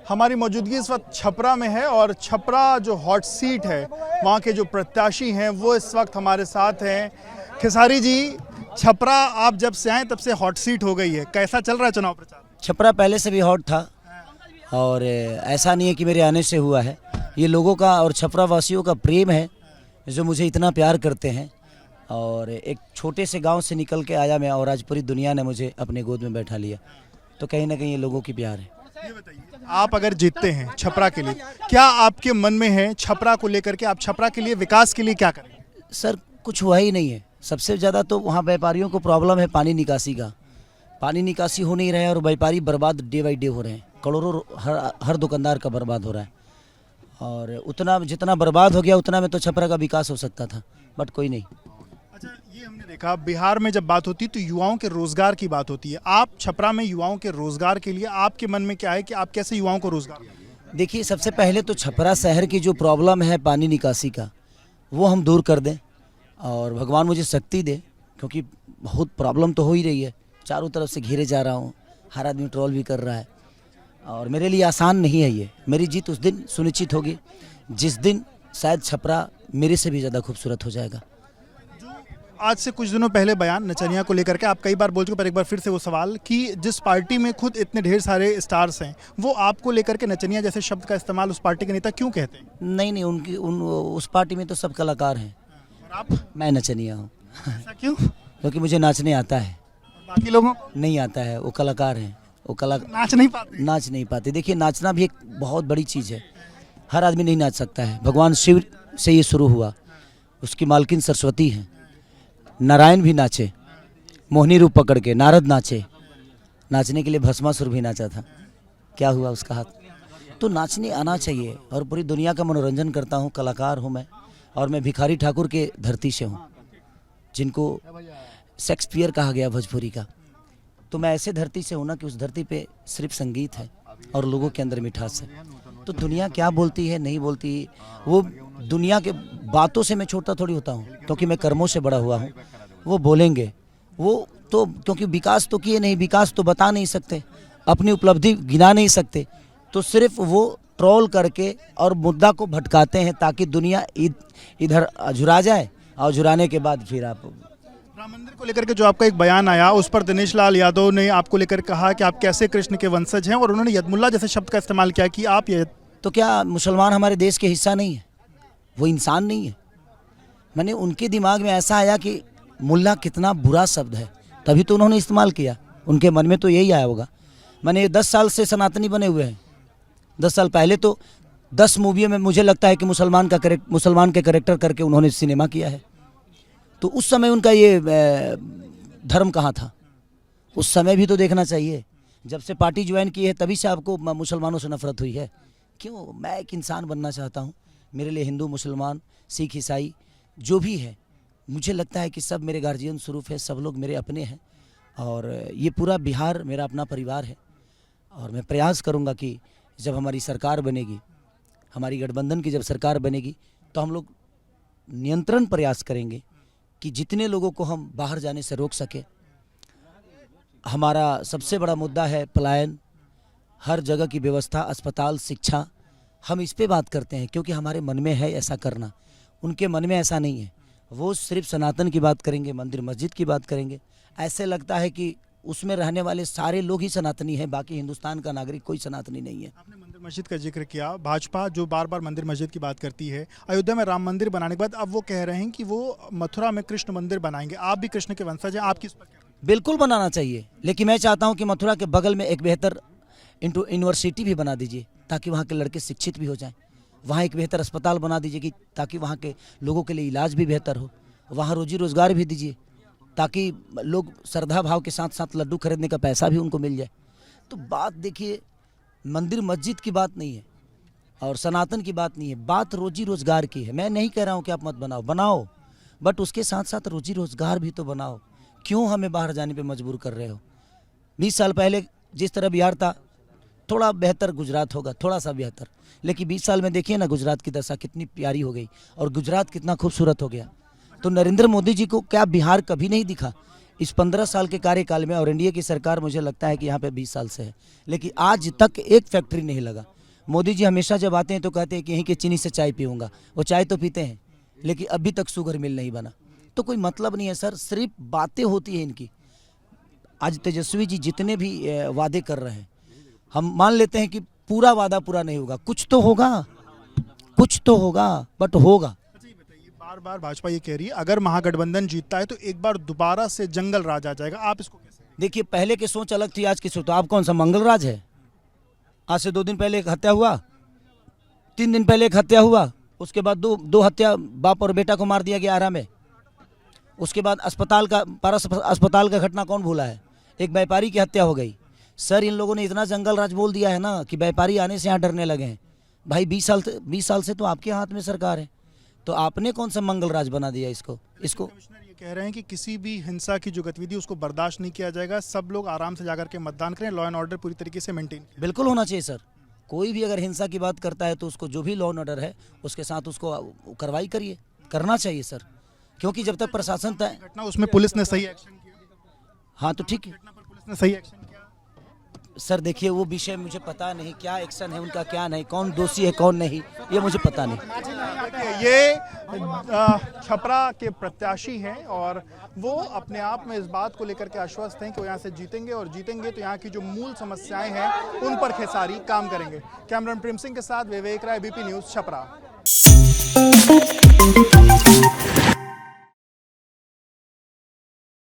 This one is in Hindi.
हमारी मौजूदगी इस वक्त छपरा में है और छपरा जो हॉट सीट है वहाँ के जो प्रत्याशी हैं वो इस वक्त हमारे साथ हैं। खेसारी जी, छपरा आप जब से आए तब से हॉट सीट हो गई है, कैसा चल रहा है चुनाव प्रचार? छपरा पहले से भी हॉट था और ऐसा नहीं है कि मेरे आने से हुआ है। ये लोगों का और छपरा वासियों का प्रेम है जो मुझे इतना प्यार करते हैं। और एक छोटे से गांव से निकल के आया मैं और आज पूरी दुनिया ने मुझे अपने गोद में बैठा लिया, तो कहीं ना कहीं ये लोगों की प्यार है। ये बताइए, आप अगर जीतते हैं छपरा के लिए, क्या आपके मन में है छपरा को लेकर के? आप छपरा के लिए, विकास के लिए क्या करेंगे? सर कुछ हुआ ही नहीं है। सबसे ज़्यादा तो वहाँ व्यापारियों को प्रॉब्लम है पानी निकासी का। पानी निकासी हो नहीं रहा है और व्यापारी बर्बाद डे बाई डे हो रहे हैं। करोड़ों हर दुकानदार का बर्बाद हो रहा है और उतना जितना बर्बाद हो गया उतना में तो छपरा का विकास हो सकता था, बट कोई नहीं। अच्छा, ये हमने देखा बिहार में जब बात होती है तो युवाओं के रोजगार की बात होती है। आप छपरा में युवाओं के रोजगार के लिए आपके मन में क्या है कि आप कैसे युवाओं को रोजगार? देखिए, सबसे पहले तो छपरा शहर की जो प्रॉब्लम है पानी निकासी का, वो हम दूर कर दें और भगवान मुझे शक्ति दे, क्योंकि बहुत प्रॉब्लम तो हो ही रही है। चारों तरफ से घेरे जा रहा हूँ, हर आदमी ट्रोल भी कर रहा है और मेरे लिए आसान नहीं है ये। मेरी जीत उस दिन सुनिश्चित होगी जिस दिन शायद छपरा मेरे से भी ज़्यादा खूबसूरत हो जाएगा। आज से कुछ दिनों पहले बयान नचनिया को लेकर के आप कई बार बोल चुके, पर एक बार फिर से वो सवाल कि जिस पार्टी में खुद इतने ढेर सारे स्टार्स हैं, वो आपको लेकर के नचनिया जैसे शब्द का इस्तेमाल उस पार्टी के नेता क्यों कहते हैं? नहीं, उस पार्टी में तो सब कलाकार हैं और आप? मैं नचनिया हूँ। ऐसा क्यों? क्योंकि मुझे नाचने आता है। बाकी लोगों को नहीं आता है, वो कलाकार हैं। वो नाच नहीं पाते। देखिए, नाचना भी एक बहुत बड़ी चीज़ है। हर आदमी नहीं नाच सकता है। भगवान शिव से ये शुरू हुआ, उसकी मालकिन सरस्वती हैं। नारायण भी नाचे, मोहिनी रूप पकड़ के। नारद नाचे, नाचने के लिए भस्मासुर भी नाचा था। क्या हुआ उसका हाथ? तो नाचने आना चाहिए और पूरी दुनिया का मनोरंजन करता हूँ। कलाकार हूँ मैं और मैं भिखारी ठाकुर के धरती से हूँ, जिनको शेक्सपियर कहा गया भोजपुरी का। तो मैं ऐसे धरती से हूँ ना कि उस धरती पे सिर्फ संगीत है और लोगों के अंदर मिठास है। तो दुनिया क्या बोलती है नहीं बोलती, वो दुनिया के बातों से मैं छोटा थोड़ी होता हूँ, क्योंकि मैं कर्मों से बड़ा हुआ हूँ। वो बोलेंगे, वो तो क्योंकि विकास तो किए नहीं, विकास तो बता नहीं सकते, अपनी उपलब्धि गिना नहीं सकते, तो सिर्फ वो ट्रोल करके और मुद्दा को भटकाते हैं ताकि दुनिया इधर झुरा जाए और झुराने के बाद फिर आप। राम मंदिर को लेकर के जो आपका एक बयान आया, उस पर दिनेश लाल यादव ने आपको लेकर कहा कि आप कैसे कृष्ण के वंशज हैं और उन्होंने यदमुल्ला जैसे शब्द का इस्तेमाल किया कि आप ये। तो क्या मुसलमान हमारे देश के हिस्सा नहीं है? वो इंसान नहीं है? मैंने उनके दिमाग में ऐसा आया कि मुल्ला कितना बुरा शब्द है, तभी तो उन्होंने इस्तेमाल किया। उनके मन में तो यही आया होगा। मैंने 10 साल से सनातनी बने हुए हैं। 10 साल पहले तो 10 मूवियों में मुझे लगता है कि मुसलमान के करेक्टर करके उन्होंने सिनेमा किया है। तो उस समय उनका ये धर्म कहाँ था? उस समय भी तो देखना चाहिए। जब से पार्टी ज्वाइन की है तभी से आपको मुसलमानों से नफरत हुई है। क्यों? मैं एक इंसान बनना चाहता हूँ। मेरे लिए हिंदू, मुसलमान, सिख, ईसाई जो भी है, मुझे लगता है कि सब मेरे गार्जियन स्वरूप है, सब लोग मेरे अपने हैं और ये पूरा बिहार मेरा अपना परिवार है। और मैं प्रयास करूँगा कि जब हमारी सरकार बनेगी, हमारी गठबंधन की जब सरकार बनेगी, तो हम लोग नियंत्रण प्रयास करेंगे कि जितने लोगों को हम बाहर जाने से रोक सके। हमारा सबसे बड़ा मुद्दा है पलायन, हर जगह की व्यवस्था, अस्पताल, शिक्षा। हम इस पे बात करते हैं क्योंकि हमारे मन में है ऐसा करना। उनके मन में ऐसा नहीं है। वो सिर्फ सनातन की बात करेंगे, मंदिर मस्जिद की बात करेंगे। ऐसे लगता है कि उसमें रहने वाले सारे लोग ही सनातनी हैं, बाकी हिंदुस्तान का नागरिक कोई सनातनी नहीं है। आपने मंदिर मस्जिद का जिक्र किया। भाजपा जो बार बार मंदिर मस्जिद की बात करती है, अयोध्या में राम मंदिर बनाने के बाद अब वो कह रहे हैं कि वो मथुरा में कृष्ण मंदिर बनाएंगे। आप भी कृष्ण के वंशज हैं, आप किस पर? बिल्कुल बनाना चाहिए, लेकिन मैं चाहता हूं कि मथुरा के बगल में एक बेहतर यूनिवर्सिटी भी बना दीजिए ताकि वहाँ के लड़के शिक्षित भी हो जाएं। वहाँ एक बेहतर अस्पताल बना दीजिए कि ताकि वहाँ के लोगों के लिए इलाज भी बेहतर हो। वहाँ रोजी रोजगार भी दीजिए ताकि लोग श्रद्धा भाव के साथ साथ लड्डू खरीदने का पैसा भी उनको मिल जाए। तो बात देखिए, मंदिर मस्जिद की बात नहीं है और सनातन की बात नहीं है, बात रोजी रोजगार की है। मैं नहीं कह रहा हूँ कि आप मत बनाओ, बट उसके साथ साथ रोजी रोजगार भी तो बनाओ। क्यों हमें बाहर जाने पे मजबूर कर रहे हो? 20 साल पहले जिस तरह बिहार था, थोड़ा बेहतर गुजरात होगा, थोड़ा सा बेहतर, लेकिन 20 साल में देखिए ना गुजरात की दशा कितनी प्यारी हो गई और गुजरात कितना खूबसूरत हो गया। तो नरेंद्र मोदी जी को क्या बिहार कभी नहीं दिखा इस 15 साल के कार्यकाल में? और एनडीए की सरकार मुझे लगता है कि यहाँ पे 20 साल से है, लेकिन आज तक एक फैक्ट्री नहीं लगा। मोदी जी हमेशा जब आते हैं तो कहते हैं कि यहीं के चीनी से चाय पीऊँगा। वो चाय तो पीते हैं लेकिन अभी तक शुगर मिल नहीं बना। तो कोई मतलब नहीं है सर, सिर्फ बातें होती हैं इनकी। आज तेजस्वी जी जितने भी वादे कर रहे हैं, हम मान लेते हैं कि पूरा वादा पूरा नहीं होगा, कुछ तो होगा, कुछ तो होगा, बट होगा। अच्छा ये बताइए, बार बार भाजपा ये कह रही है अगर महागठबंधन जीतता है तो एक बार दोबारा से जंगल राज आ जाएगा, आप इसको कैसे? देखिए पहले की सोच अलग थी, आज की सोच। तो आप कौन सा मंगल राज है? आज से 2 दिन पहले एक हत्या हुआ, 3 दिन पहले एक हत्या हुआ, उसके बाद दो हत्या, बाप और बेटा को मार दिया गया आरा में। उसके बाद पारस अस्पताल का घटना कौन भूला है? एक व्यापारी की हत्या हो गई। सर इन लोगों ने इतना जंगल राज बोल दिया है ना कि व्यापारी आने से यहाँ डरने लगे हैं। भाई 20 साल से तो आपके हाथ में सरकार है, तो आपने कौन सा मंगल राज बना दिया इसको? कमिश्नर ये कह रहे हैं कि किसी भी हिंसा की जो गतिविधि उसको बर्दाश्त नहीं किया जाएगा, सब लोग आराम से जाकर के मतदान करें, लॉ एंड ऑर्डर पूरी तरीके से मेंटेन करें। बिल्कुल होना चाहिए सर। कोई भी अगर हिंसा की बात करता है तो उसको जो भी लॉ एंड ऑर्डर है उसके साथ उसको कार्रवाई करिए, करना चाहिए सर। क्योंकि जब तक प्रशासन तय, घटना उसमें पुलिस ने सही एक्शन किया, हाँ तो ठीक है घटना पर पुलिस ने सही एक्शन किया। सर। देखिए वो विषय मुझे पता नहीं, क्या एक्शन है उनका क्या नहीं, कौन दोषी है कौन नहीं, ये मुझे पता नहीं। देखिए ये छपरा के प्रत्याशी हैं और वो अपने आप में इस बात को लेकर के आश्वस्त हैं कि वो यहाँ से जीतेंगे और जीतेंगे तो यहाँ की जो मूल समस्याएं हैं उन पर खेसारी काम करेंगे। कैमरामैन प्रेम सिंह के साथ विवेक राय, बीपी न्यूज़ छपरा।